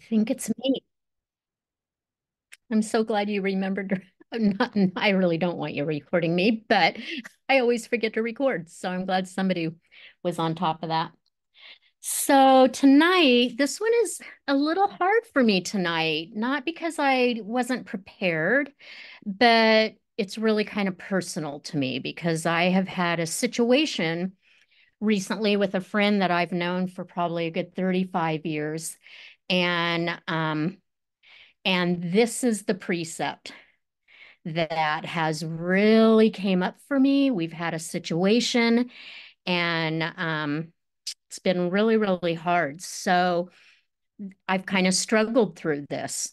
think it's me. I'm so glad you remembered. I really don't want you recording me, but I always forget to record. So I'm glad somebody was on top of that. So tonight, this one is a little hard for me tonight, not because I wasn't prepared, but it's really kind of personal to me because I have had a situation recently with a friend that I've known for probably a good 35 years. And this is the precept that has really came up for me. We've had a situation and it's been really, really hard. So I've kind of struggled through this.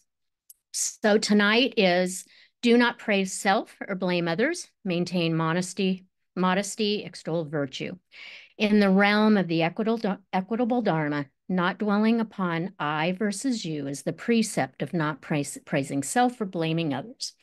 So tonight is do not praise self or blame others, maintain modesty, extol virtue. In the realm of the equitable Dharma, not dwelling upon I versus you is the precept of not praising self or blaming others.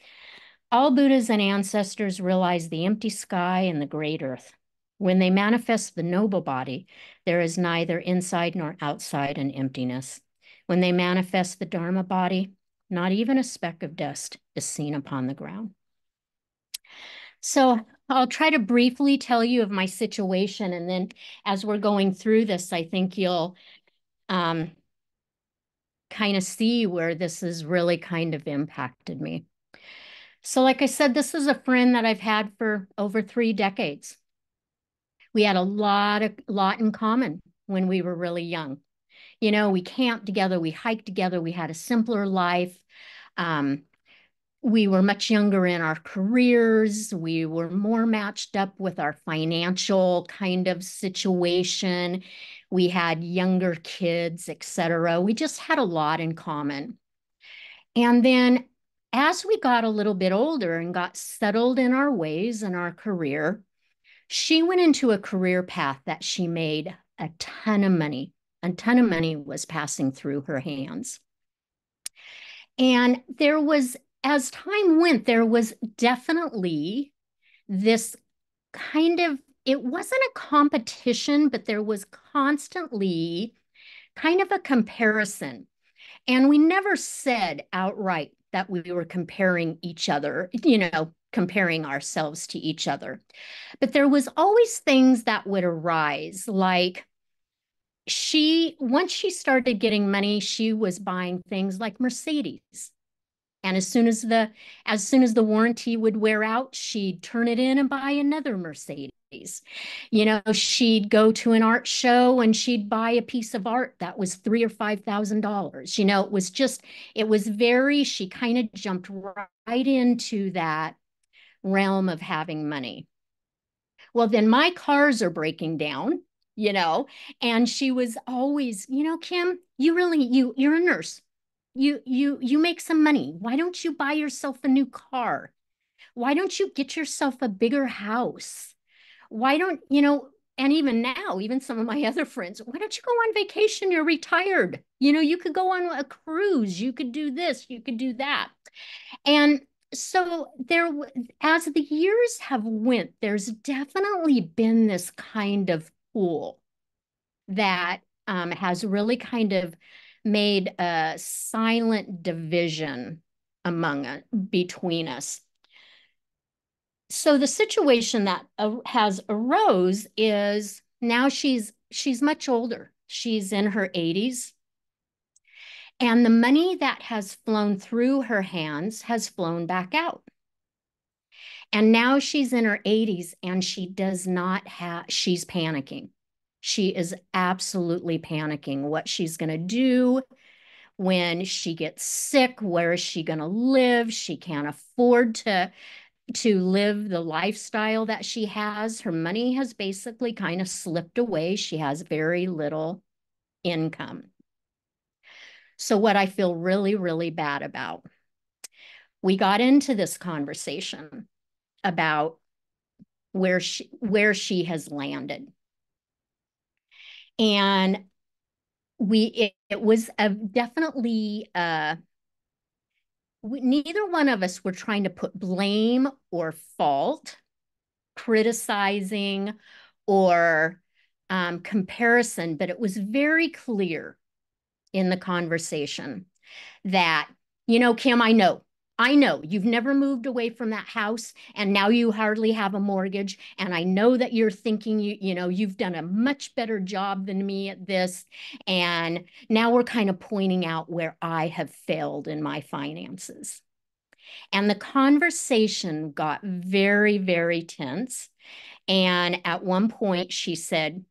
All Buddhas and ancestors realized the empty sky and the great earth. When they manifest the noble body, there is neither inside nor outside an emptiness. When they manifest the Dharma body, not even a speck of dust is seen upon the ground. So I'll try to briefly tell you of my situation. And then as we're going through this, I think you'll um, kind of see where this has really kind of impacted me. So, like I said, this is a friend that I've had for over 3 decades. We had a lot in common when we were really young. You know, we camped together, we hiked together, we had a simpler life. Um, we were much younger in our careers. We were more matched up with our financial kind of situation. We had younger kids, etc. We just had a lot in common. And then as we got a little bit older and got settled in our ways and our career, she went into a career path that she made a ton of money. A ton of money was passing through her hands. And there was, as time went, there was definitely this kind of, it wasn't a competition, but there was constantly kind of a comparison. And we never said outright that we were comparing each other, comparing ourselves to each other. But there was always things that would arise, like once she started getting money, she was buying things like Mercedes. And as soon as the warranty would wear out, she'd turn it in and buy another Mercedes. You know, she'd go to an art show and she'd buy a piece of art that was $3,000 or $5,000. You know, she kind of jumped right into that realm of having money. Well, then my cars are breaking down, you know, and she was always, Kim, you're a nurse. You make some money. Why don't you buy yourself a new car? Why don't you get yourself a bigger house? Why don't, and even now, even some of my other friends, why don't you go on vacation? You're retired. You could go on a cruise. You could do this, you could do that. And so as the years have went, there's definitely been this kind of pool that has really kind of made a silent division between us. So the situation that has arose is now she's much older. She's in her 80s, and the money that has flown through her hands has flown back out. And now she's in her 80s and she's panicking. She is absolutely panicking what she's going to do when she gets sick. Where is she going to live? She can't afford to live the lifestyle that she has. Her money has basically kind of slipped away. She has very little income. So what I feel really, really bad about, we got into this conversation about where she has landed. And it was definitely neither one of us were trying to put blame or fault, criticizing or comparison, but it was very clear in the conversation that, Kim, I know you've never moved away from that house and now you hardly have a mortgage. And I know that you're thinking you've done a much better job than me at this. And now we're kind of pointing out where I have failed in my finances. And the conversation got very, very tense. And at one point she said,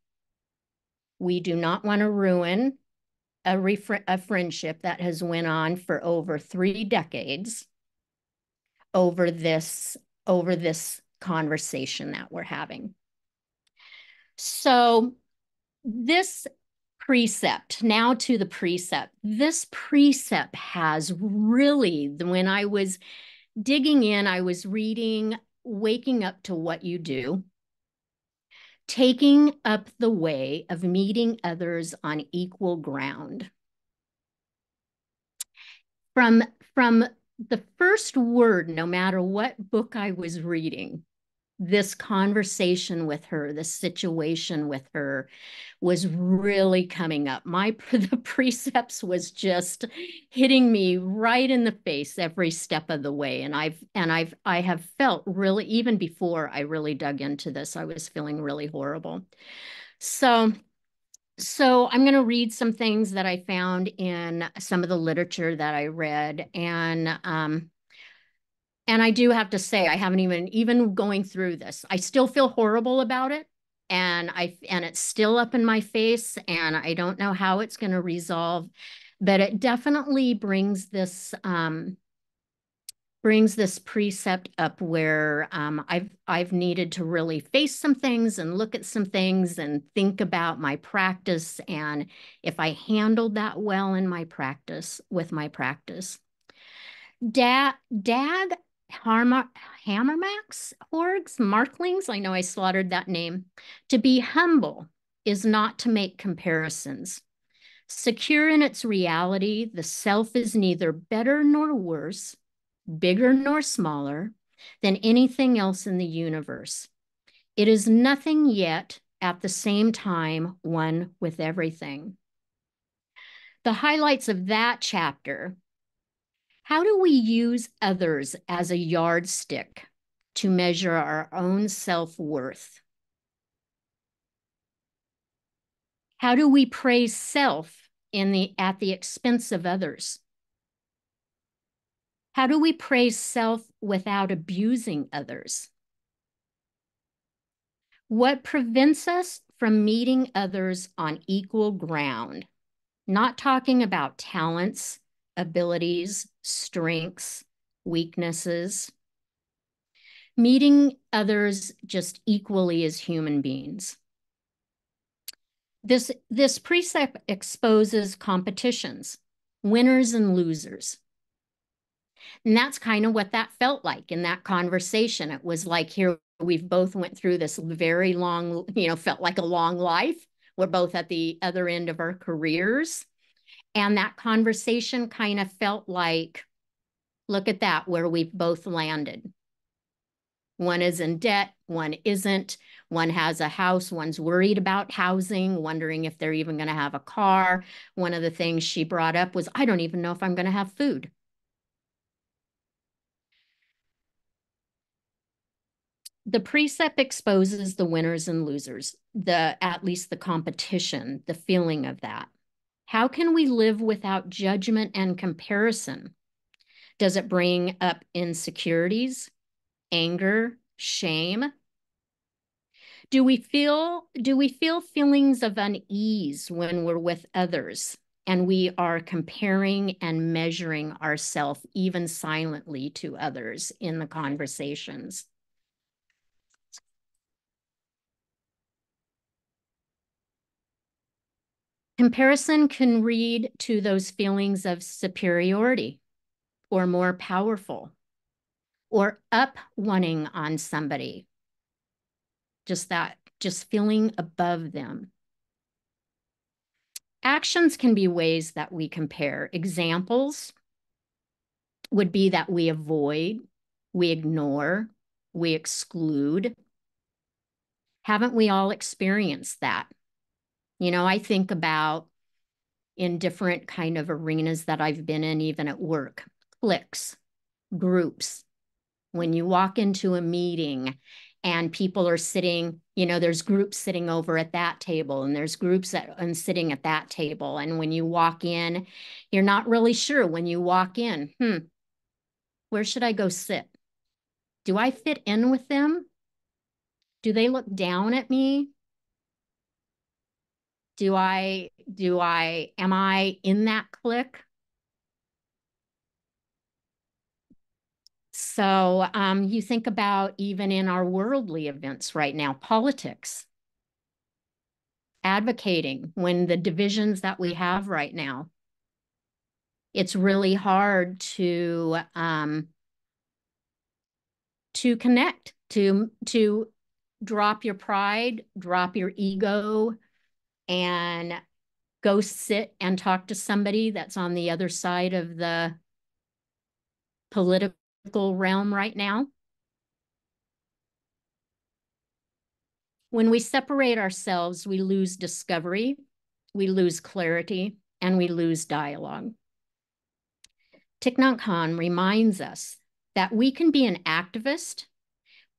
we do not want to ruin a friendship that has went on for over 3 decades over this conversation that we're having. So this precept, now to the precept. This precept has really, when I was digging in, I was reading Waking Up to What You Do, taking up the way of meeting others on equal ground. From the first word, no matter what book I was reading, this conversation with her, this situation with her was really coming up. The precepts was just hitting me right in the face every step of the way. And I have felt really, even before I really dug into this, I was feeling really horrible. So I'm going to read some things that I found in some of the literature that I read. And I do have to say, I haven't even going through this, I still feel horrible about it. And it's still up in my face, and I don't know how it's going to resolve, but it definitely brings this precept up where I've needed to really face some things and look at some things and think about my practice and if I handled that well in my practice with my practice. Dag Hammermax Horgs Marklings, I know I slaughtered that name. To be humble is not to make comparisons. Secure in its reality, the self is neither better nor worse, bigger nor smaller than anything else in the universe. It is nothing yet at the same time one with everything. The highlights of that chapter: how do we use others as a yardstick to measure our own self-worth? How do we praise self at the expense of others? How do we praise self without abusing others? What prevents us from meeting others on equal ground? Not talking about talents, abilities, strengths, weaknesses. Meeting others just equally as human beings. This precept exposes competitions, winners and losers. And that's kind of what that felt like in that conversation. It was like, here we've both went through this very long, felt like a long life. We're both at the other end of our careers. And that conversation kind of felt like, look at that, where we've both landed. One is in debt, one isn't. One has a house, one's worried about housing, wondering if they're even going to have a car. One of the things she brought up was, I don't even know if I'm going to have food. The precept exposes the winners and losers, at least the competition, the feeling of that. How can we live without judgment and comparison? Does it bring up insecurities, anger, shame? Do we feel feelings of unease when we're with others and we are comparing and measuring ourselves even silently to others in the conversations? Comparison can lead to those feelings of superiority or more powerful or up wanting on somebody. Just feeling above them. Actions can be ways that we compare. Examples would be that we avoid, we ignore, we exclude. Haven't we all experienced that? I think about in different kind of arenas that I've been in, even at work. Cliques, groups. When you walk into a meeting and people are sitting, there's groups sitting over at that table and there's groups and sitting at that table. And when you walk in, you're not really sure when you walk in, where should I go sit? Do I fit in with them? Do they look down at me? Am I in that clique? So you think about even in our worldly events right now, politics, advocating, when the divisions that we have right now, it's really hard to connect, to drop your pride, drop your ego, and go sit and talk to somebody that's on the other side of the political realm right now. When we separate ourselves, we lose discovery, we lose clarity, and we lose dialogue. Thich Nhat Hanh reminds us that we can be an activist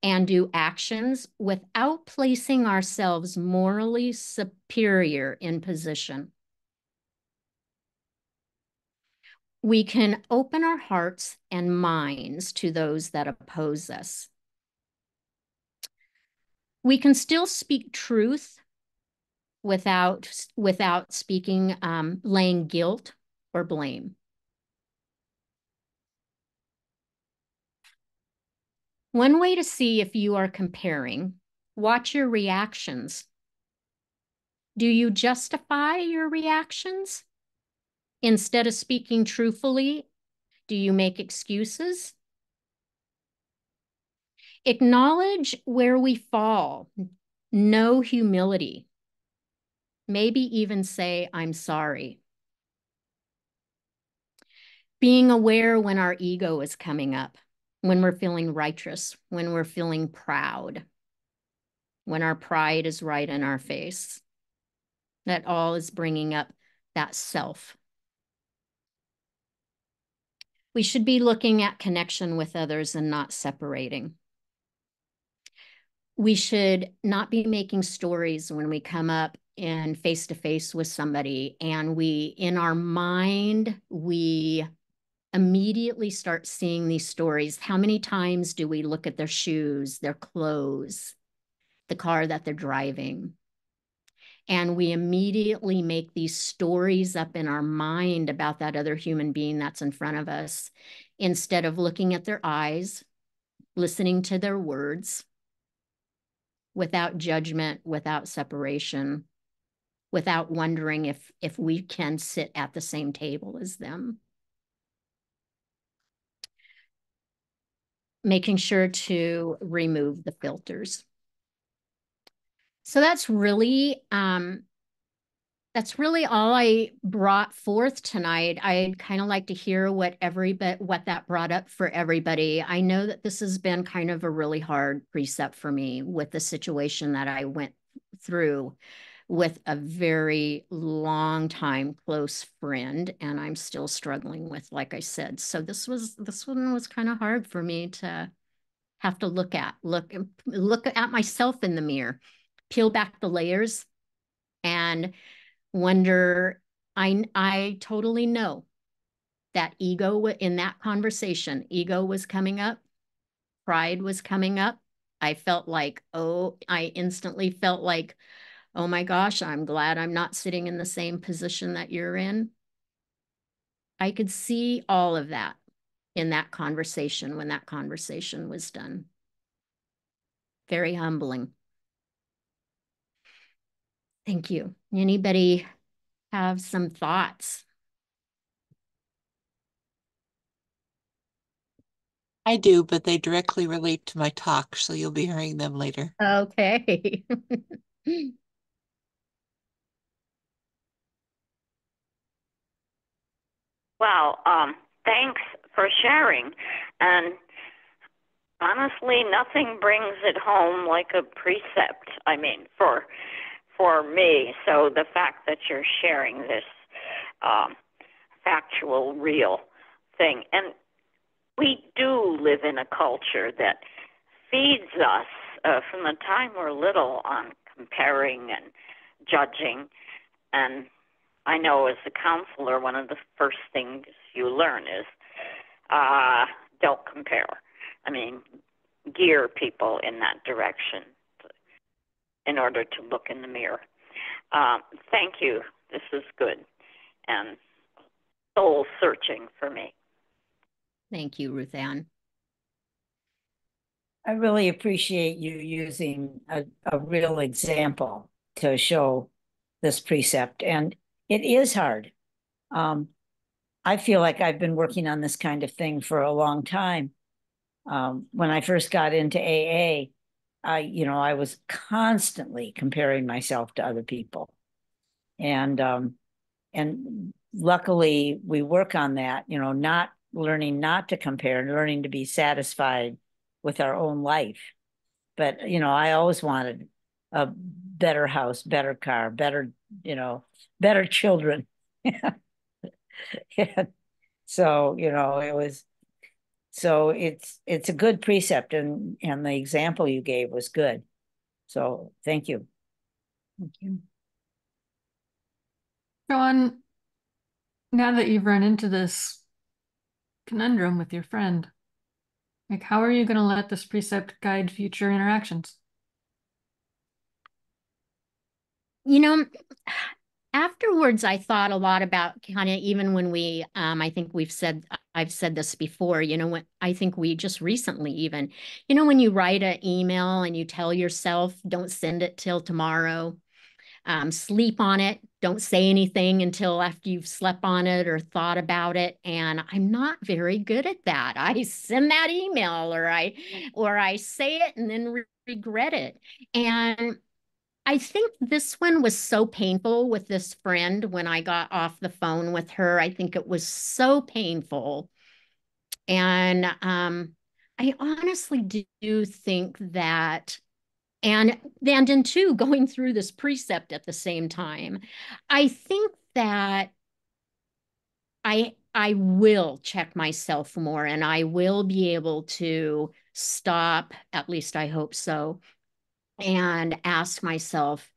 and do actions without placing ourselves morally superior in position. We can open our hearts and minds to those that oppose us. We can still speak truth without speaking, laying guilt or blame. One way to see if you are comparing, watch your reactions. Do you justify your reactions? Instead of speaking truthfully, do you make excuses? Acknowledge where we fall. Know humility. Maybe even say, I'm sorry. Being aware when our ego is coming up, when we're feeling righteous, when we're feeling proud, when our pride is right in our face. That all is bringing up that self. We should be looking at connection with others and not separating. We should not be making stories when we come up and face to face with somebody and in our mind, we immediately start seeing these stories. How many times do we look at their shoes, their clothes, the car that they're driving? And we immediately make these stories up in our mind about that other human being that's in front of us, instead of looking at their eyes, listening to their words, without judgment, without separation, without wondering if we can sit at the same table as them. Making sure to remove the filters. So that's really all I brought forth tonight. I'd kind of like to hear what that brought up for everybody. I know that this has been kind of a really hard precept for me with the situation that I went through with a very long time close friend, and I'm still struggling with, like I said. So this one was kind of hard for me to have to look at myself in the mirror, peel back the layers, and wonder. I totally know that ego in that conversation, ego was coming up, pride was coming up. I instantly felt like, oh my gosh, I'm glad I'm not sitting in the same position that you're in. I could see all of that in that conversation when that conversation was done. Very humbling. Thank you. Anybody have some thoughts? I do, but they directly relate to my talk, so you'll be hearing them later. Okay. Well, thanks for sharing. And honestly, nothing brings it home like a precept. I mean, for me. So the fact that you're sharing this um, factual, real thing. And we do live in a culture that feeds us from the time we're little on comparing and judging. And I know as a counselor, one of the first things you learn is don't compare. I mean, gear people in that direction in order to look in the mirror. Thank you. This is good and soul searching for me. Thank you, Ruth Ann. I really appreciate you using a real example to show this precept. And it is hard. I feel like I've been working on this kind of thing for a long time. When I first got into AA, I was constantly comparing myself to other people. And luckily we work on that, not learning not to compare and learning to be satisfied with our own life. But, I always wanted a better house, better car, better, better children. And so, it's a good precept, and the example you gave was good. So thank you. Thank you. Choan, now that you've run into this conundrum with your friend, like, how are you going to let this precept guide future interactions? Afterwards, I thought a lot about kind of even when we, I think I've said this before, when I think we just recently even, when you write an email and you tell yourself, don't send it till tomorrow, sleep on it, don't say anything until after you've slept on it or thought about it. And I'm not very good at that. I send that email or I say it and then regret it. And I think this one was so painful with this friend when I got off the phone with her. I think it was so painful. And I honestly do think that, and then too, going through this precept at the same time, I think that I will check myself more and I will be able to stop, at least I hope so, and ask myself,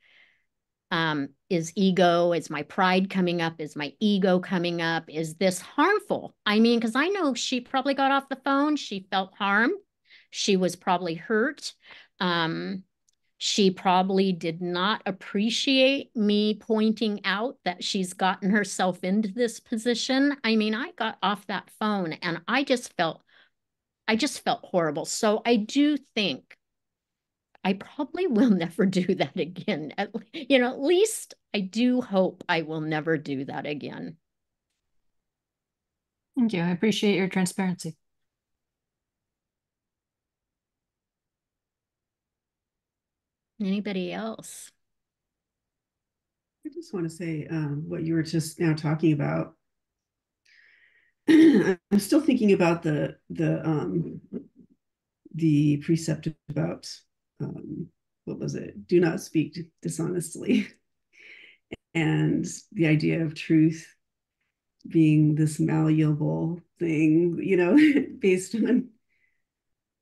is my pride coming up? Is my ego coming up? Is this harmful? I mean, because I know she probably got off the phone. She felt harmed. She was probably hurt. She probably did not appreciate me pointing out that she's gotten herself into this position. I mean, I got off that phone and I just felt horrible. So I do think I probably will never do that again. At least I do hope I will never do that again. Thank you. I appreciate your transparency. Anybody else? I just want to say what you were just now talking about. I'm still thinking about the precept about what was it? Do not speak dishonestly, and the idea of truth being this malleable thing, based on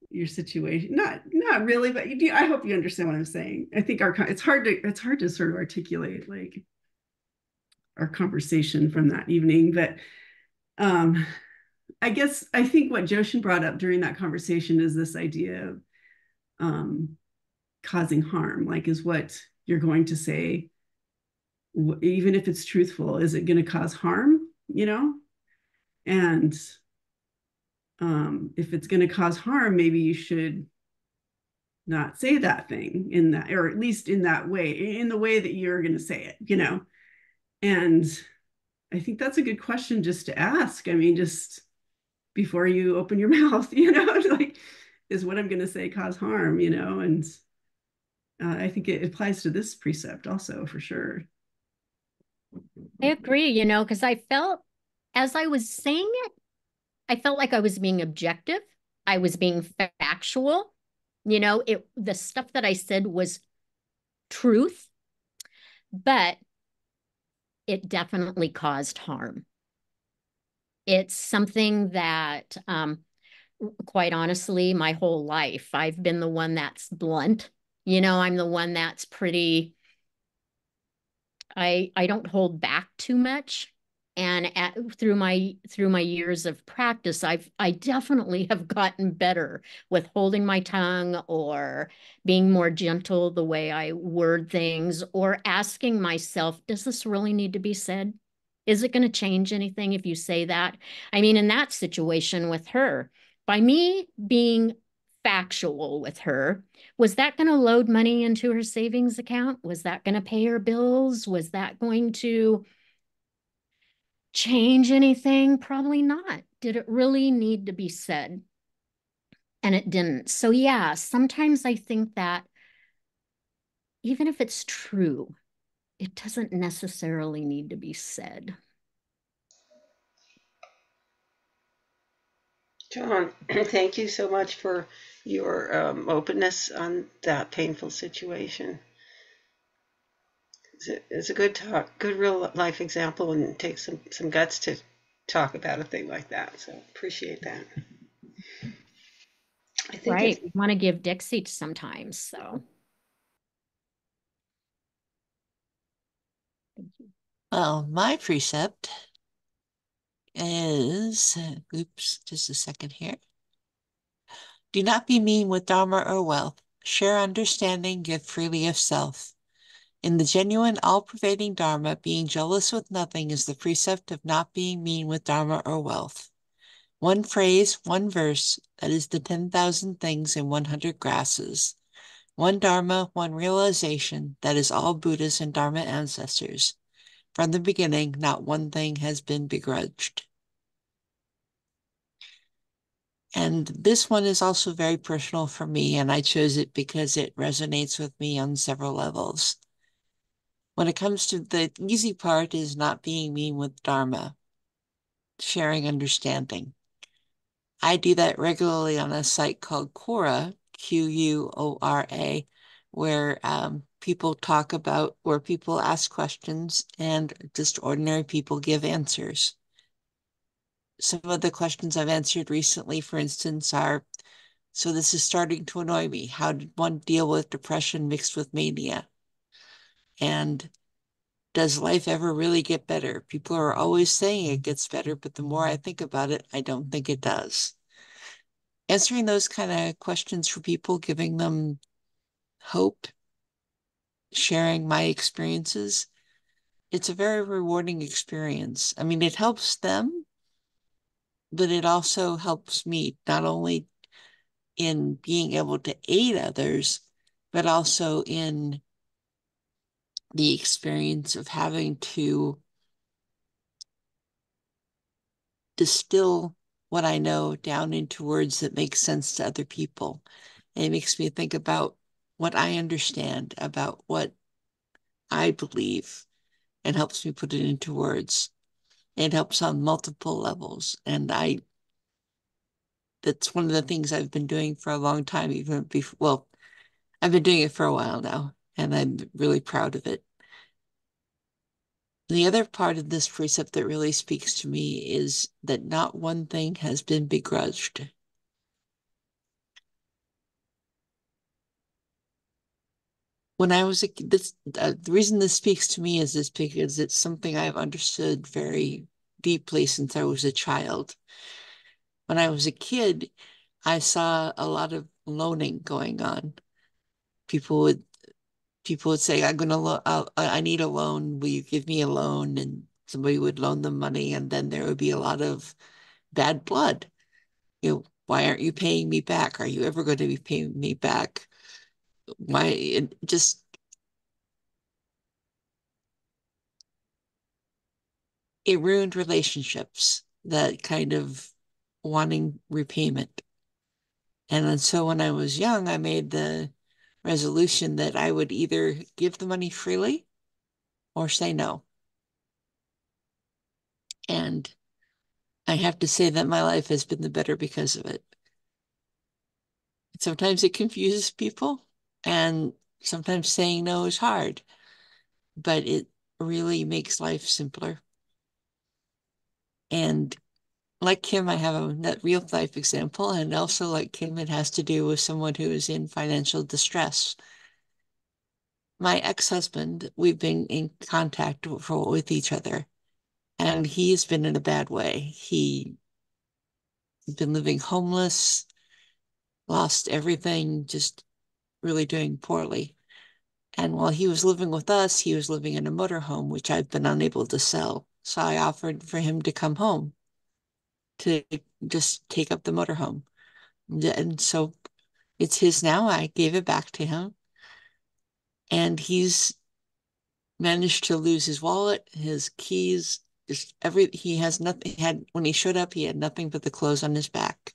your situation. Not really, but you do. I hope you understand what I'm saying. I think it's hard to sort of articulate like our conversation from that evening, but I think what Joshin brought up during that conversation is this idea of causing harm. Like, is what you're going to say, even if it's truthful, is it going to cause harm? And if it's going to cause harm, maybe you should not say that thing in that, or at least in that way, in the way that you're going to say it, And I think that's a good question just to ask. I mean, just before you open your mouth, like, is what I'm going to say cause harm, and I think it applies to this precept also for sure. I agree, because I felt as I was saying it, I felt like I was being objective. I was being factual. The stuff that I said was truth. But it definitely caused harm. It's something that, quite honestly, my whole life, I've been the one that's blunt. I'm the one that's pretty, I don't hold back too much. And through my years of practice, I definitely have gotten better with holding my tongue or being more gentle the way I word things, or asking myself, does this really need to be said? Is it going to change anything if you say that? I mean, in that situation with her, by me being factual with her, was that going to load money into her savings account? Was that going to pay her bills? Was that going to change anything? Probably not. Did it really need to be said? And it didn't. So, yeah, sometimes I think that even if it's true, it doesn't necessarily need to be said. Choan, thank you so much for your openness on that painful situation. It's a good talk, good real life example, and it takes some guts to talk about a thing like that. So appreciate that. I think Right. it's We want to give Dixie sometimes. So, thank you. Well, my precept is, oops, just a second here. Do not be mean with Dharma or wealth. Share understanding, give freely of self. In the genuine, all-pervading Dharma, being jealous with nothing is the precept of not being mean with Dharma or wealth. One phrase, one verse, that is the 10,000 things in 100 grasses. One Dharma, one realization, that is all Buddhas and Dharma ancestors. From the beginning, not one thing has been begrudged. And this one is also very personal for me, and I chose it because it resonates with me on several levels. When it comes to the easy part is not being mean with Dharma, sharing understanding. I do that regularly on a site called Quora, Quora, where where people ask questions and just ordinary people give answers. Some of the questions I've answered recently, for instance, are, so this is starting to annoy me. How did one deal with depression mixed with mania? And does life ever really get better? People are always saying it gets better, but the more I think about it, I don't think it does. Answering those kind of questions for people, giving them hope, sharing my experiences, it's a very rewarding experience. I mean, it helps them, but it also helps me, not only in being able to aid others, but also in the experience of having to distill what I know down into words that make sense to other people. And it makes me think about what I understand, about what I believe, and helps me put it into words. It helps on multiple levels. And that's one of the things I've been doing for a long time, even before, well, I've been doing it for a while now, and I'm really proud of it. The other part of this precept that really speaks to me is that not one thing has been begrudged. When I was the reason this speaks to me is this because it's something I've understood very deeply since I was a child. When I was a kid, I saw a lot of loaning going on. People would people would say, I need a loan. Will you give me a loan? And somebody would loan them money, and then there would be a lot of bad blood. Why aren't you paying me back? Are you ever going to be paying me back? Why? It ruined relationships, that kind of wanting repayment. And so when I was young, I made the resolution that I would either give the money freely or say no. And I have to say that my life has been the better because of it. Sometimes it confuses people, and sometimes saying no is hard, but really makes life simpler. And like Kim, I have a real life example, and also like Kim, it has to do with someone who is in financial distress. My ex-husband, we've been in contact with each other, and he's been in a bad way. He's been living homeless, lost everything, just really doing poorly. And while he was living with us, he was living in a motorhome, which I've been unable to sell. So I offered for him to come home to just take up the motorhome. And so it's his now. I gave it back to him. And he's managed to lose his wallet, his keys, just he has nothing. When he showed up, he had nothing but the clothes on his back.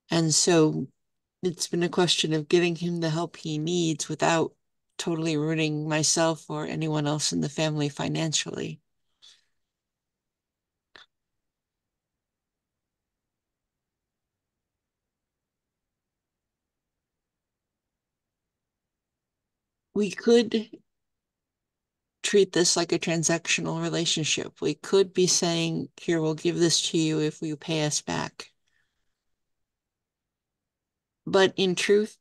And so it's been a question of getting him the help he needs without totally ruining myself or anyone else in the family financially. We could treat this like a transactional relationship. We could be saying, here, we'll give this to you if you pay us back. But in truth,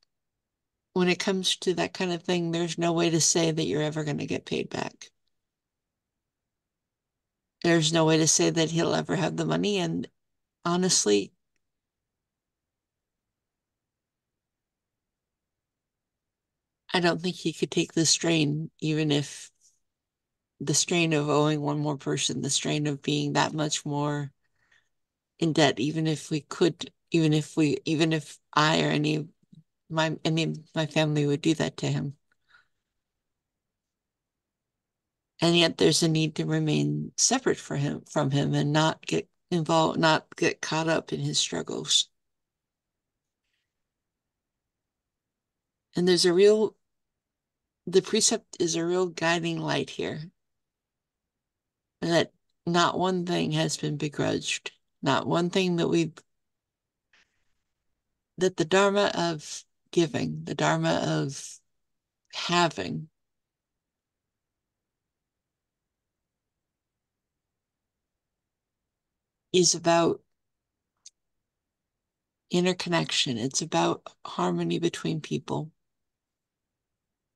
when it comes to that kind of thing, there's no way to say that you're ever going to get paid back. There's no way to say that he'll ever have the money. And honestly, I don't think he could take the strain, even if the strain of owing one more person, the strain of being that much more in debt, even if I or any of my family would do that to him. And yet there's a need to remain separate from him and not get involved, not get caught up in his struggles. And the precept is a real guiding light here. That not one thing has been begrudged, not one thing that the Dharma of giving, the Dharma of having, is about interconnection. It's about harmony between people.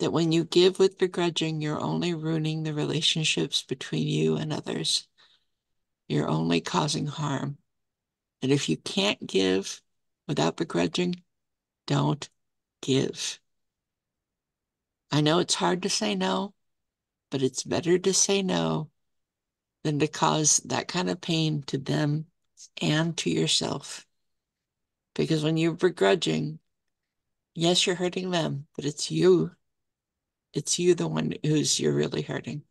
That when you give with begrudging, you're only ruining the relationships between you and others. You're only causing harm. That if you can't give without begrudging, don't give. I know it's hard to say no, but it's better to say no than to cause that kind of pain to them and to yourself. Because when you're begrudging, yes, you're hurting them, but it's you. It's you, the one you're really hurting.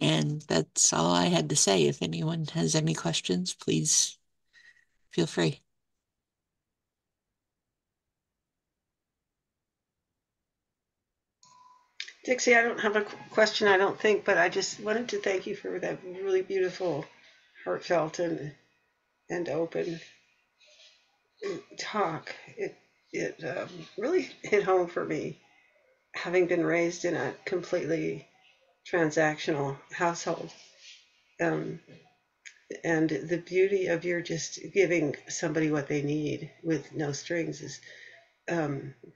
And that's all I had to say. If anyone has any questions, please feel free. Dixie, I don't have a question, I don't think, but I just wanted to thank you for that really beautiful, heartfelt, and open talk. It really hit home for me, having been raised in a completely transactional household. And the beauty of your just giving somebody what they need with no strings is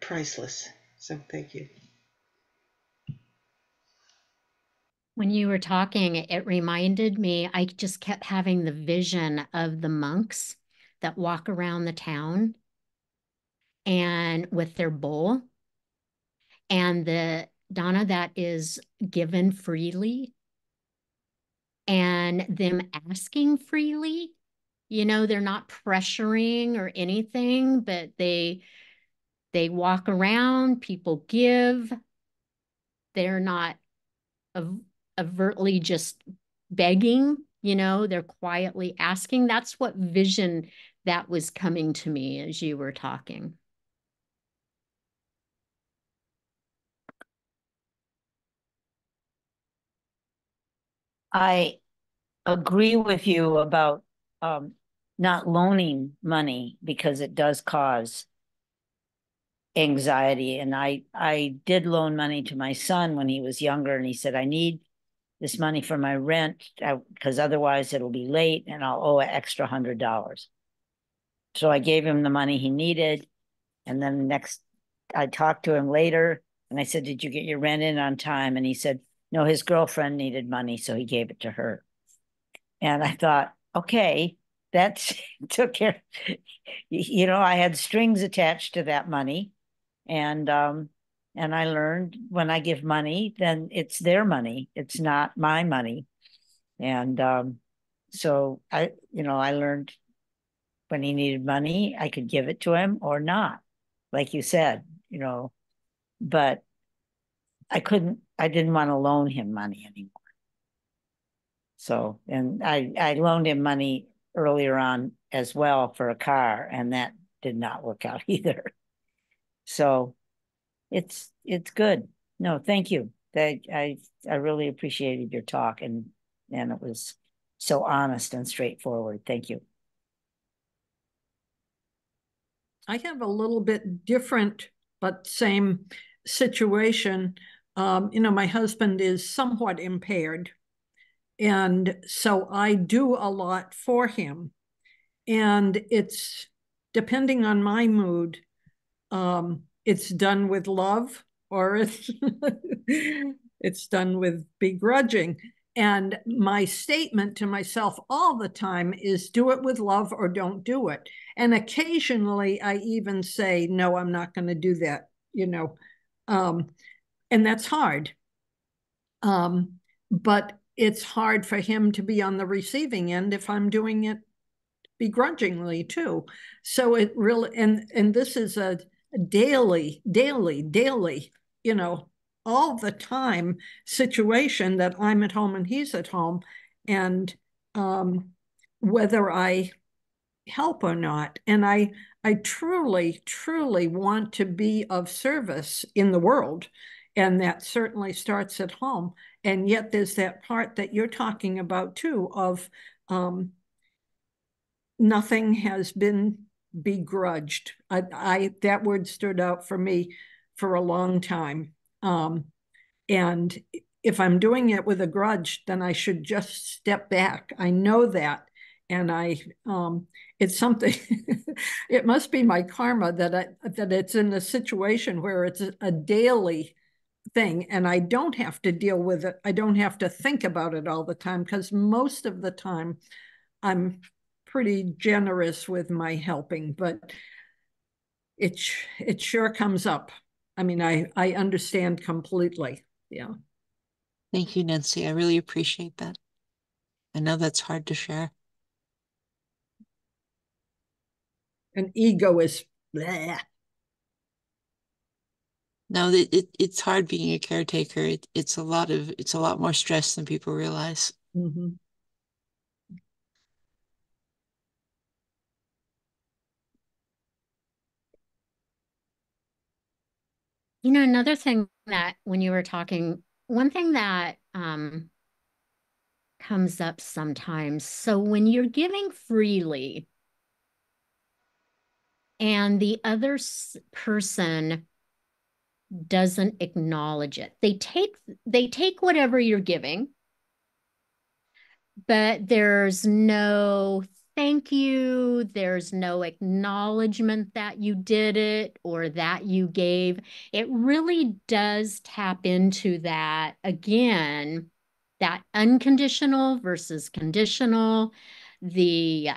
priceless. So thank you. When you were talking, it reminded me, I just kept having the vision of the monks that walk around the town and with their bowl and the Donna that is given freely and them asking freely. You know, they're not pressuring or anything, but they walk around, people give. They're not overtly just begging, you know, they're quietly asking. That's what vision that was coming to me as you were talking. I agree with you about not loaning money because it does cause anxiety. And I did loan money to my son when he was younger, and he said, I need this money for my rent because otherwise it'll be late and I'll owe an extra $100. So I gave him the money he needed. And then I talked to him later and I said, did you get your rent in on time? And he said, no, his girlfriend needed money, so he gave it to her. And I thought, okay, that's took care. I had strings attached to that money. And I learned when I give money, then it's their money. It's not my money. And so I learned when he needed money, I could give it to him or not, like you said, but I didn't want to loan him money anymore. So, and I loaned him money earlier on as well for a car, and that did not work out either. So it's good. No, thank you. I really appreciated your talk, and it was so honest and straightforward. Thank you. I have a little bit different but same situation. My husband is somewhat impaired, and so I do a lot for him. And it's depending on my mood, it's done with love or it's done with begrudging. And my statement to myself all the time is do it with love or don't do it. And occasionally I even say, no, I'm not going to do that, and that's hard. But it's hard for him to be on the receiving end if I'm doing it begrudgingly too. So it really, and this is a daily, all the time situation that I'm at home and he's at home. And whether I help or not. And I truly, truly want to be of service in the world. And that certainly starts at home. And yet there's that part that you're talking about too of nothing has been begrudged. That word stood out for me for a long time. And if I'm doing it with a grudge, then I should just step back. I know that. And it's something, it must be my karma that it's in a situation where it's a daily thing and I don't have to deal with it. I don't have to think about it all the time because most of the time I'm pretty generous with my helping, but it sure comes up. I mean, I understand completely. Yeah. Thank you, Nancy. I really appreciate that. I know that's hard to share. And ego is bleh. No, it's hard being a caretaker. It's a lot more stress than people realize. Mm-hmm. Another thing that when you were talking, one thing that comes up sometimes. So when you're giving freely and the other person doesn't acknowledge it, they take whatever you're giving, but there's no thank you, there's no acknowledgement that you did it or that you gave. It really does tap into that again, that unconditional versus conditional. The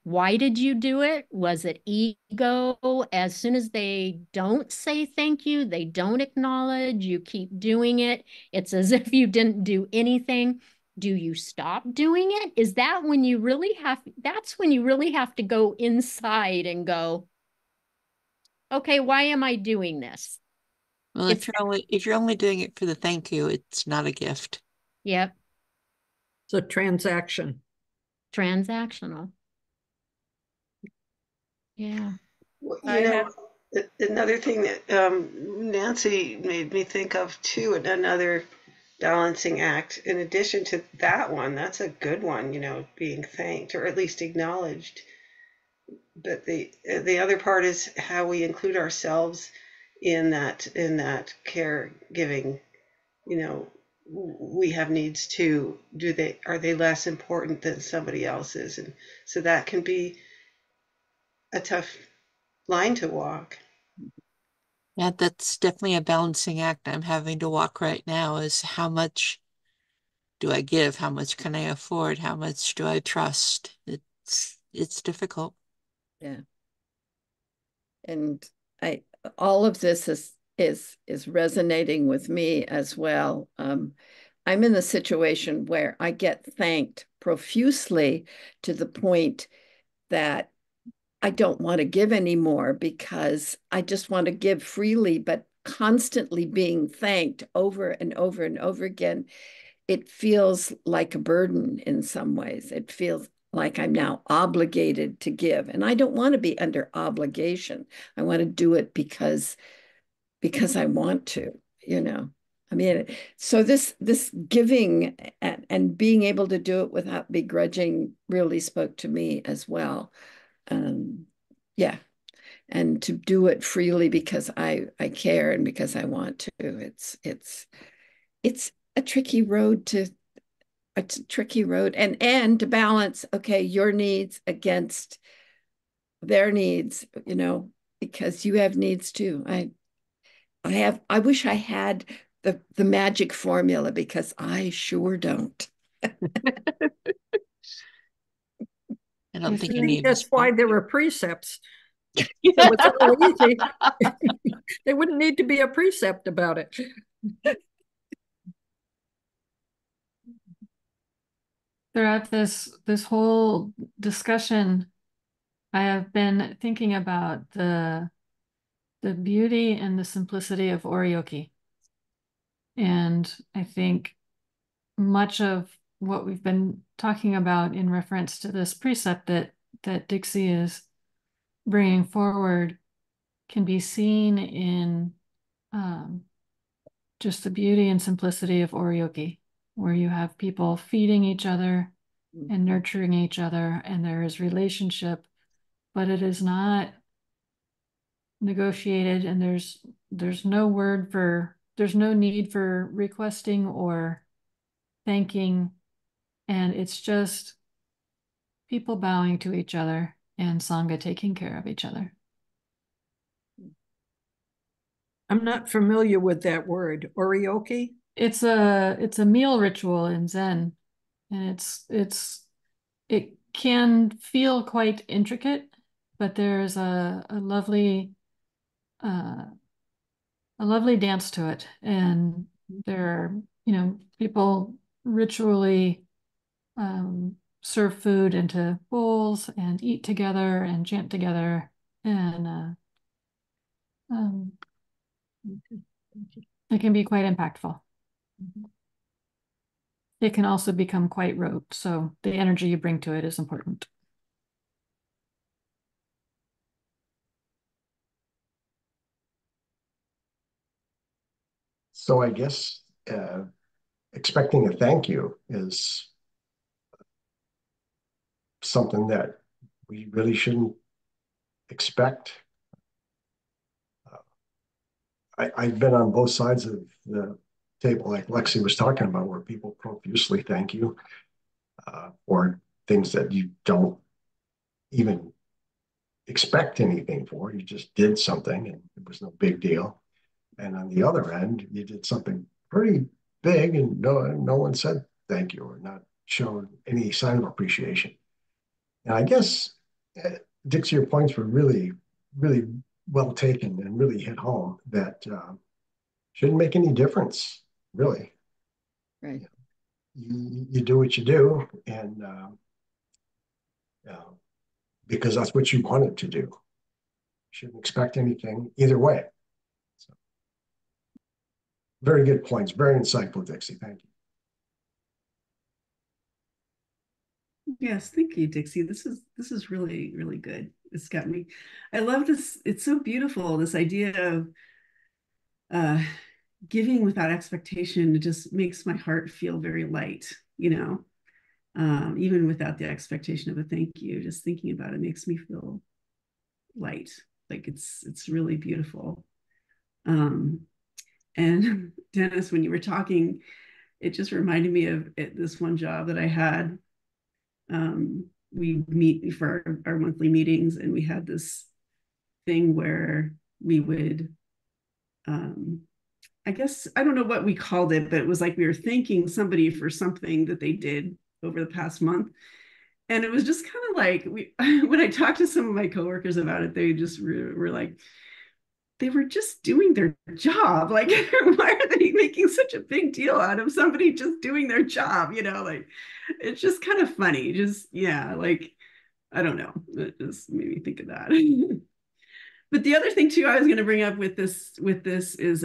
why did you do it? Was it ego? As soon as they don't say thank you, they don't acknowledge, you keep doing it. It's as if you didn't do anything. Do you stop doing it? Is that when you really that's when you really have to go inside and go, okay, why am I doing this? Well, if you're only doing it for the thank you, it's not a gift. Yep. It's a transaction. Transactional. Yeah. Well, another thing that Nancy made me think of too, another balancing act in addition to that one, that's a good one, being thanked or at least acknowledged, but the other part is how we include ourselves in that caregiving. You know, we have needs too. Are they less important than somebody else's? And so that can be a tough line to walk. Yeah, that's definitely a balancing act I'm having to walk right now is how much do I give? How much can I afford? How much do I trust? It's difficult. Yeah. And I all of this is resonating with me as well. I'm in the situation where I get thanked profusely to the point that I don't want to give anymore because I just want to give freely, but constantly being thanked over and over and over again, it feels like a burden in some ways. It feels like I'm now obligated to give. And I don't want to be under obligation. I want to do it because I want to, you know. I mean, so this giving and being able to do it without begrudging really spoke to me as well. Yeah, and to do it freely because I care and because I want to. It's a tricky road to it's a tricky road and to balance, okay, your needs against their needs, you know, because you have needs too. I wish I had the magic formula because I sure don't. I don't think I you think need that's to why speak. there are precepts. If it was all easy, there wouldn't need to be a precept about it. Throughout this whole discussion, I have been thinking about the beauty and the simplicity of oryoki. And I think much of what we've been talking about in reference to this precept that Dixie is bringing forward can be seen in just the beauty and simplicity of oryoki, where you have people feeding each other and nurturing each other, and there is relationship, but it is not negotiated, and there's no need for requesting or thanking, and it's just people bowing to each other and Sangha taking care of each other. I'm not familiar with that word. Oryoki? It's a meal ritual in Zen, and it can feel quite intricate, but there's uh, a lovely dance to it, and there are, you know, people ritually serve food into bowls and eat together and chant together, and um, it can be quite impactful. It can also become quite rote, so the energy you bring to it is important. So I guess expecting a thank you is something that we really shouldn't expect. I've been on both sides of the table, like Lexi was talking about, where people profusely thank you for things that you don't even expect anything for. You just did something and it was no big deal. And on the other end, you did something pretty big and no one said thank you or not showed any sign of appreciation. And I guess, Dixie, your points were really, really well taken and really hit home that shouldn't make any difference, really. Right. You do what you do, and because that's what you wanted to do. You shouldn't expect anything either way. So, very good points. Very insightful, Dixie. Thank you. Yes, thank you, Dixie. This is really, really good. It's got me. I love this. It's so beautiful, this idea of uh giving without expectation. It just makes my heart feel very light, you know. even without the expectation of a thank you. Just thinking about it makes me feel light. Like it's really beautiful. And Dennis, when you were talking, it just reminded me of this one job that I had. We meet for our monthly meetings, and we had this thing where we would, I guess, I don't know what we called it, but it was like we were thanking somebody for something that they did over the past month. And it was just kind of like, when I talked to some of my coworkers about it, they just were like, they were just doing their job. Like, why are they making such a big deal out of somebody just doing their job? Like, it's just kind of funny. Just, yeah, like, I don't know. It just made me think of that. But the other thing too, I was going to bring up with this is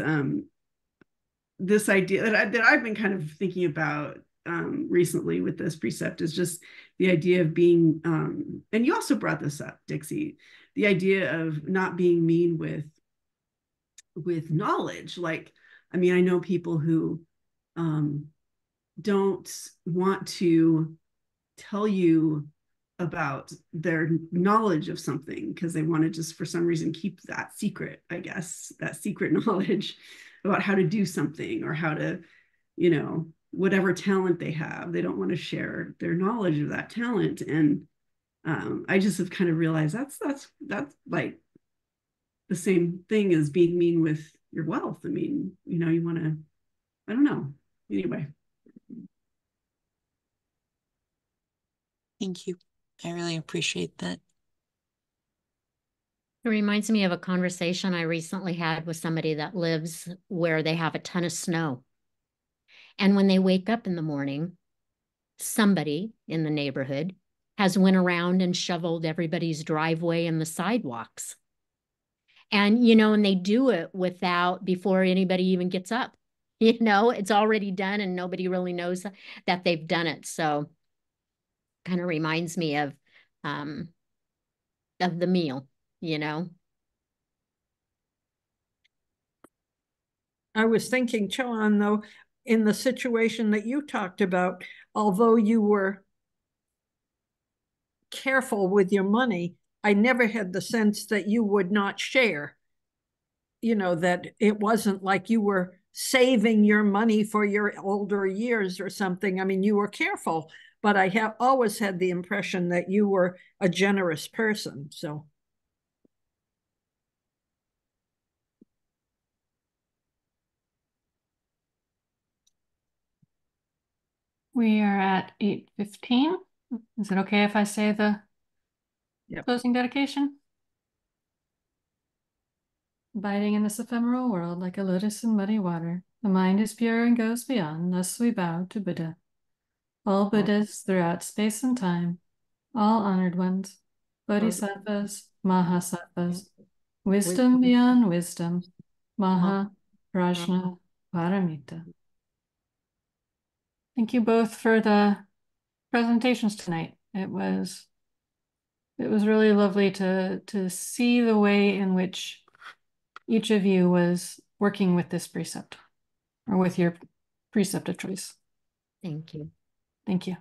this idea that I've been kind of thinking about recently with this precept is just the idea of being, and you also brought this up, Dixie, the idea of not being mean with knowledge. Like, I mean, I know people who don't want to tell you about their knowledge of something because they want to just for some reason keep that secret, I guess, that secret knowledge about how to do something or how to, whatever talent they have. They don't want to share their knowledge of that talent. And I just have kind of realized that's like the same thing as being mean with your wealth. I mean, you want to, I don't know. Anyway. Thank you. I really appreciate that. It reminds me of a conversation I recently had with somebody that lives where they have a ton of snow. And when they wake up in the morning, somebody in the neighborhood has went around and shoveled everybody's driveway and the sidewalks. And, and they do it before anybody even gets up. It's already done and nobody really knows that they've done it. So kind of reminds me of the meal, I was thinking, Choan, though, in the situation that you talked about, although you were careful with your money, I never had the sense that you would not share. That it wasn't like you were saving your money for your older years or something. I mean, you were careful, but I have always had the impression that you were a generous person. So. We are at 8:15. Is it okay if I say the closing dedication? Abiding in this ephemeral world like a lotus in muddy water, the mind is pure and goes beyond, thus we bow to Buddha. All Buddhas throughout space and time, all honored ones, bodhisattvas, mahasattvas, wisdom beyond wisdom, maha, prajna, paramita. Thank you both for the presentations tonight. It was really lovely to see the way in which each of you was working with this precept or with your precept of choice. Thank you. Thank you.